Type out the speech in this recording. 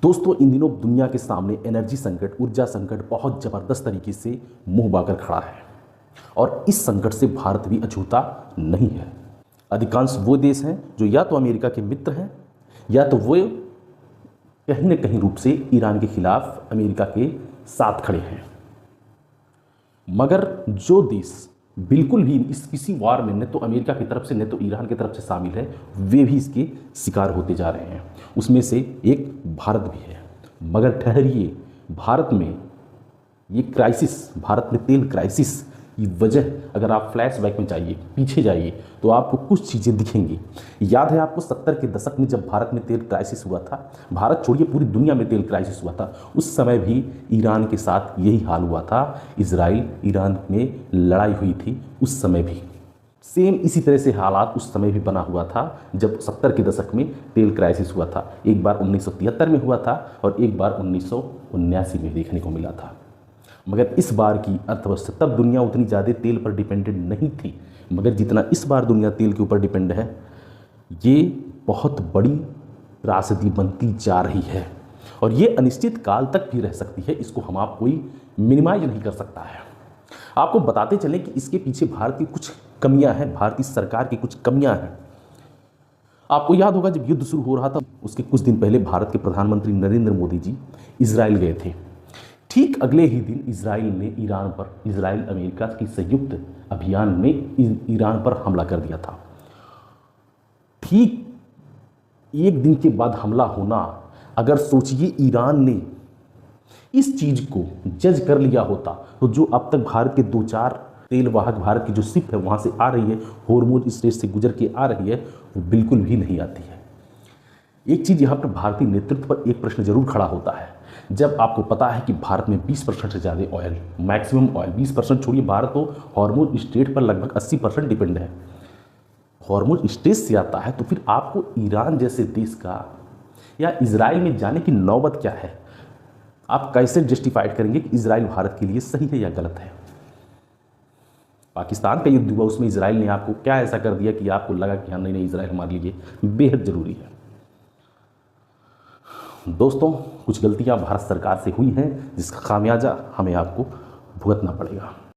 दोस्तों, इन दिनों दुनिया के सामने एनर्जी संकट, ऊर्जा संकट बहुत ज़बरदस्त तरीके से मुंह बाकर खड़ा है और इस संकट से भारत भी अछूता नहीं है। अधिकांश वो देश हैं जो या तो अमेरिका के मित्र हैं या तो वो कहीं न कहीं रूप से ईरान के खिलाफ अमेरिका के साथ खड़े हैं। मगर जो देश बिल्कुल भी इस किसी वार में न तो अमेरिका की तरफ से न तो ईरान की तरफ से शामिल है, वे भी इसके शिकार होते जा रहे हैं। उसमें से एक भारत भी है। मगर ठहरिए, भारत में ये क्राइसिस, भारत में तेल क्राइसिस की वजह अगर आप फ्लैशबैक में जाइए, पीछे जाइए, तो आपको कुछ चीज़ें दिखेंगी। याद है आपको 70 के दशक में जब भारत में तेल क्राइसिस हुआ था, भारत छोड़िए पूरी दुनिया में तेल क्राइसिस हुआ था, उस समय भी ईरान के साथ यही हाल हुआ था। इजराइल ईरान में लड़ाई हुई थी, उस समय भी सेम इसी तरह से हालात उस समय भी बना हुआ था जब 70 के दशक में तेल क्राइसिस हुआ था। एक बार 1973 में हुआ था और एक बार 1979 में देखने को मिला था। मगर इस बार की अर्थव्यवस्था, तब दुनिया उतनी ज़्यादा तेल पर डिपेंडेंट नहीं थी, मगर जितना इस बार दुनिया तेल के ऊपर डिपेंड है, ये बहुत बड़ी त्रासदी बनती जा रही है और ये अनिश्चित काल तक भी रह सकती है। इसको आप कोई मिनिमाइज नहीं कर सकता है। आपको बताते चलें कि इसके पीछे भारत की कुछ कमियां हैं, भारतीय सरकार की कुछ कमियां हैं। आपको याद होगा जब युद्ध शुरू हो रहा था, उसके कुछ दिन पहले भारत के प्रधानमंत्री नरेंद्र मोदी जी इजराइल गए थे। ठीक अगले ही दिन इजराइल ने इजराइल अमेरिका की संयुक्त अभियान में ईरान पर हमला कर दिया था। ठीक एक दिन के बाद हमला होना, अगर सोचिए ईरान ने इस चीज को जज कर लिया होता तो जो अब तक भारत के 2-4 तेल वाहक, भारत की जो शिप है वहां से आ रही है, होर्मुज स्ट्रेट से गुजर के आ रही है, वो बिल्कुल भी नहीं आती है। एक चीज यहाँ पर भारतीय नेतृत्व पर एक प्रश्न जरूर खड़ा होता है। जब आपको पता है कि भारत में 20% से ज़्यादा ऑयल, मैक्सिमम ऑयल, 20% छोड़िए, भारत तो हॉर्मुज स्ट्रेट पर लगभग 80% डिपेंड है, हॉर्मुज स्ट्रेट से आता है, तो फिर आपको ईरान जैसे देश का या इजराइल में जाने की नौबत क्या है? आप कैसे जस्टिफाइड करेंगे कि इजराइल भारत के लिए सही है या गलत है? पाकिस्तान का युद्ध हुआ, उसमें इजराइल ने आपको क्या ऐसा कर दिया कि आपको लगा कि हाँ नहीं, इजराइल हमारे लिए बेहद ज़रूरी है? दोस्तों, कुछ गलतियां भारत सरकार से हुई हैं जिसका खामियाजा हमें आपको भुगतना पड़ेगा।